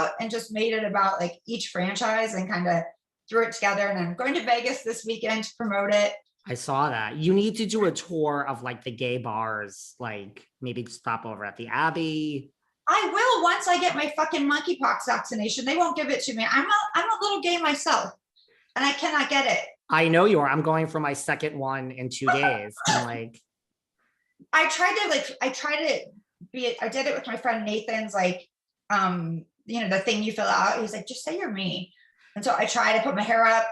out and just made it about like each franchise and kind of threw it together. And I'm going to Vegas this weekend to promote it. I saw that. You need to do a tour of like the gay bars, like maybe stop over at the Abbey. I will once I get my fucking monkeypox vaccination. They won't give it to me. I'm a little gay myself, and I cannot get it. I know you are. I'm going for my second one in 2 days. I'm like, I did it with my friend Nathan's, like, the thing you fill out. He's like, just say you're me. And so I try to put my hair up.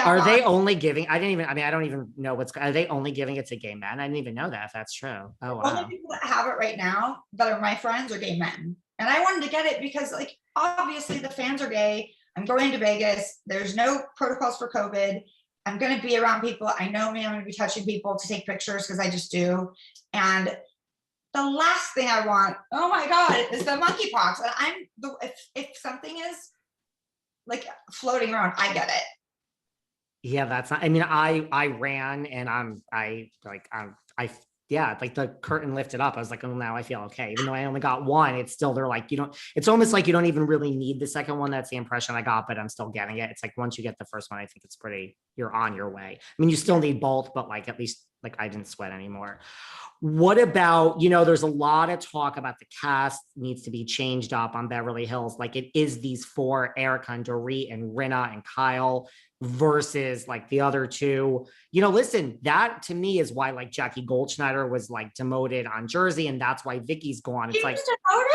Are they only giving? I don't even know are they only giving it to gay men? I didn't even know that, if that's true. Oh, wow. Only people that have it right now that are my friends are gay men. And I wanted to get it because, like, obviously the fans are gay. I'm going to Vegas. There's no protocols for COVID. I'm going to be around people. I know me. I'm going to be touching people to take pictures because I just do. And the last thing I want, oh my God, is the monkeypox. And if something is like floating around, I get it. Yeah, that's not, I mean, I ran and like the curtain lifted up. I was like, oh, now I feel okay. Even though I only got one, it's still, they're like, it's almost like you don't even really need the second one. That's the impression I got, but I'm still getting it. It's like, once you get the first one, I think you're on your way. I mean, you still need both, but like, at least like I didn't sweat anymore. What about, there's a lot of talk about the cast needs to be changed up on Beverly Hills. Like it is these 4, Erica and Dorit and Rinna and Kyle versus like the other 2. Listen, that to me is why like Jackie Goldschneider was like demoted on Jersey, and that's why Vicki's gone. It's like demoted?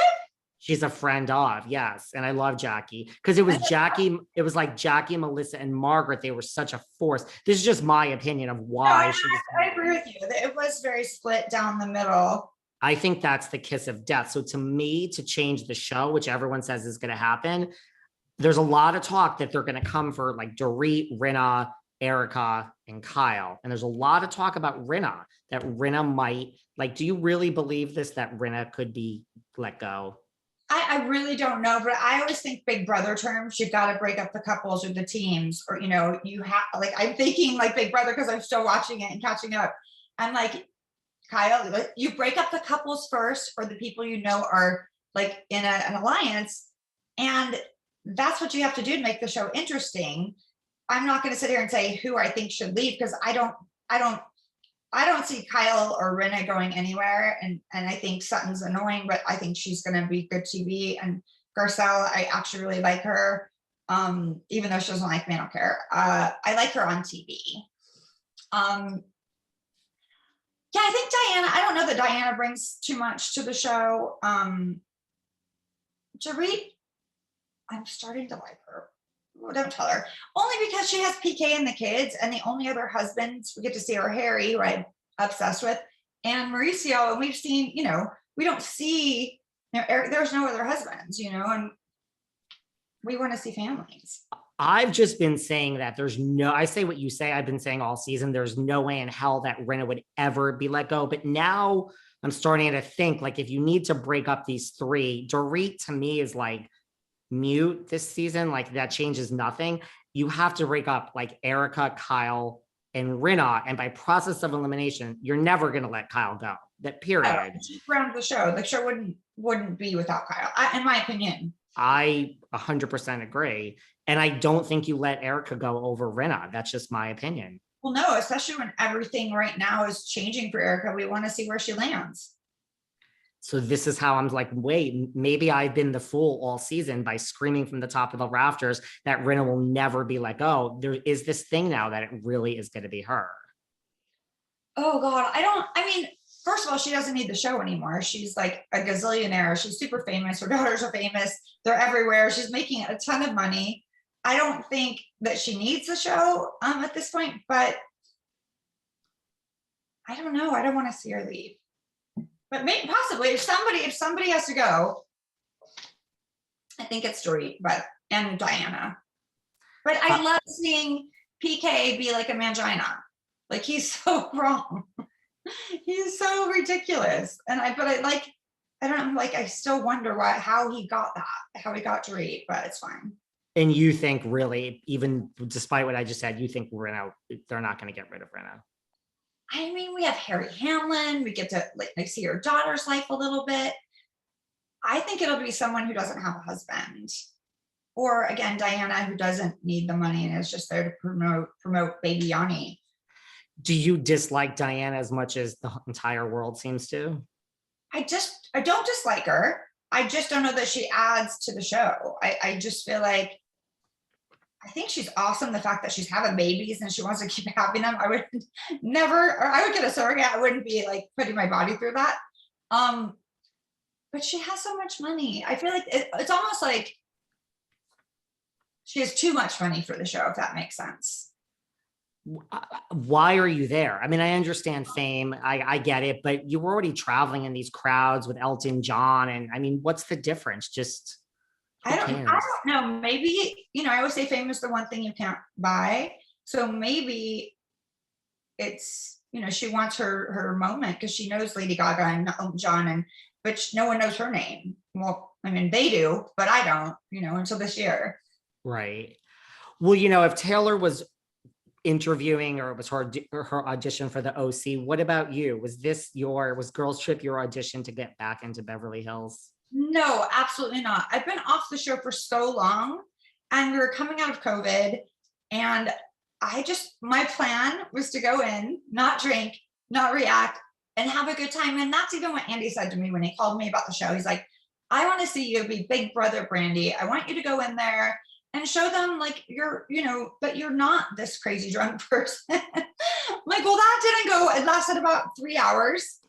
She's a friend of, yes. And I love Jackie because it was Jackie, it was like Jackie, Melissa, and Margaret. They were such a force. This is just my opinion of why. I agree with you. It was very split down the middle. I think that's the kiss of death. So to me, to change the show, which everyone says is going to happen, there's a lot of talk that they're going to come for like Dorit, Rinna, Erica, and Kyle. And there's a lot of talk about Rinna, that Rinna might, like, do you really believe this, that Rinna could be let go? I really don't know, but I always think Big Brother terms. You've got to break up the couples or the teams, or, you have, like, I'm thinking like Big Brother because I'm still watching it and catching up. I'm like, Kyle, you break up the couples first, or the people are like in an alliance, and that's what you have to do to make the show interesting. I'm not going to sit here and say who I think should leave, because I don't see Kyle or Rinna going anywhere. And I think Sutton's annoying, but I think she's going to be good TV. And Garcelle, I actually really like her. Even though she doesn't like me, I don't care. I like her on TV. Yeah, I think Diana, I don't know that Diana brings too much to the show. Dorit, I'm starting to like her. Well, don't tell her. Only because she has PK and the kids, and the only other husbands we get to see are Harry, who I'm obsessed with, and Mauricio. And we've seen, we don't see, Eric, there's no other husbands, and we want to see families. I've just been saying that I say what you say, I've been saying all season, there's no way in hell that Rinna would ever be let go. But now I'm starting to think, like, if you need to break up these 3, Dorit to me is like mute this season, like that changes nothing. You have to break up like Erica, Kyle, and Rinna, and by process of elimination, you're never going to let Kyle go. That period. Around the show wouldn't be without Kyle, in my opinion. I 100% agree, and I don't think you let Erica go over Rinna. That's just my opinion. Well, no, especially when everything right now is changing for Erica. We want to see where she lands. So this is how I'm like, wait, maybe I've been the fool all season by screaming from the top of the rafters that Rinna will never be let go. There is this thing now that it really is going to be her. Oh God, first of all, she doesn't need the show anymore. She's like a gazillionaire. She's super famous. Her daughters are famous. They're everywhere. She's making a ton of money. I don't think that she needs the show at this point, but I don't know. I don't want to see her leave. But maybe possibly if somebody has to go, I think it's Dorit, and Diana. But I love seeing PK be like a mangina. Like, he's so wrong. He's so ridiculous. And I don't know, like, I still wonder how he got Dorit, but it's fine. And you think, really, even despite what I just said, you think they're not going to get rid of Rinna? I mean, we have Harry Hamlin. We get to like see her daughter's life a little bit. I think it'll be someone who doesn't have a husband. Or again, Diana, who doesn't need the money and is just there to promote baby Yanni. Do you dislike Diana as much as the entire world seems to? I don't dislike her. I just don't know that she adds to the show. I just feel like, I think she's awesome. The fact that she's having babies and she wants to keep having them. I would never, or I would get a surrogate. I wouldn't be like putting my body through that. But she has so much money. I feel like it's almost like she has too much money for the show, if that makes sense. Why are you there? I mean, I understand fame. I get it, but you were already traveling in these crowds with Elton John. And I mean, what's the difference? Just, I don't know. Maybe, I always say fame is the one thing you can't buy. So maybe it's, she wants her moment because she knows Lady Gaga and Elton John, but no one knows her name. Well, I mean, they do, but I don't, until this year. Right. Well, if Taylor was interviewing or it was her audition for the OC, what about you? Was Girls Trip your audition to get back into Beverly Hills? No, absolutely not. I've been off the show for so long and we were coming out of COVID and my plan was to go in, not drink, not react, and have a good time. And that's even what Andy said to me when he called me about the show. He's like, I want to see you be Big Brother Brandi. I want you to go in there and show them like you're, but you're not this crazy drunk person. I'm like, well, that didn't go. It lasted about 3 hours,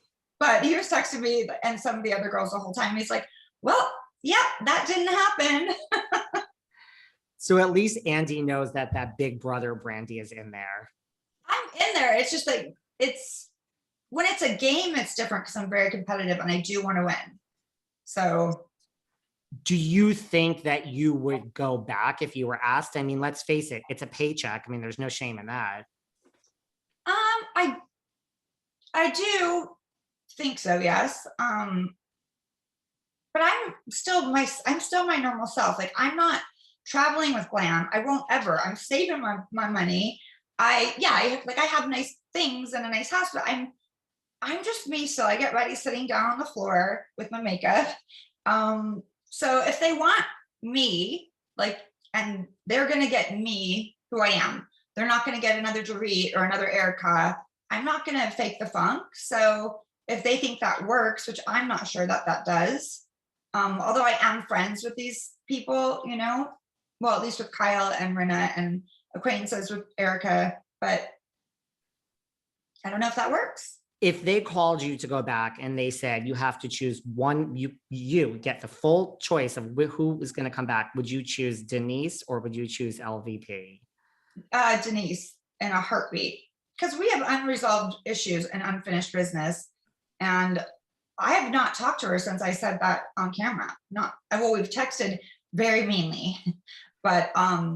but he was texting me and some of the other girls the whole time. He's like, well, yeah, that didn't happen. So at least Andy knows that Big Brother Brandi is in there. I'm in there. It's just like, when it's a game, it's different because I'm very competitive and I do want to win. So do you think that you would go back if you were asked? I mean, let's face it, it's a paycheck. I mean, there's no shame in that. I do think so, yes. But I'm still my normal self. Like I'm not traveling with glam. I won't ever. I'm saving my money. I have nice things and a nice house, but I'm just me still. I get ready sitting down on the floor with my makeup. So if they want me, and they're gonna get me who I am. They're not gonna get another Dorit or another Erica. I'm not gonna fake the funk. So if they think that works, which I'm not sure that does, although I am friends with these people, well, at least with Kyle and Rinna and acquaintances with Erica, but I don't know if that works. If they called you to go back and they said you have to choose one, you get the full choice of who is going to come back, would you choose Denise or would you choose LVP? Denise in a heartbeat, because we have unresolved issues and unfinished business, and I have not talked to her since I said that on camera. We've texted very meanly, but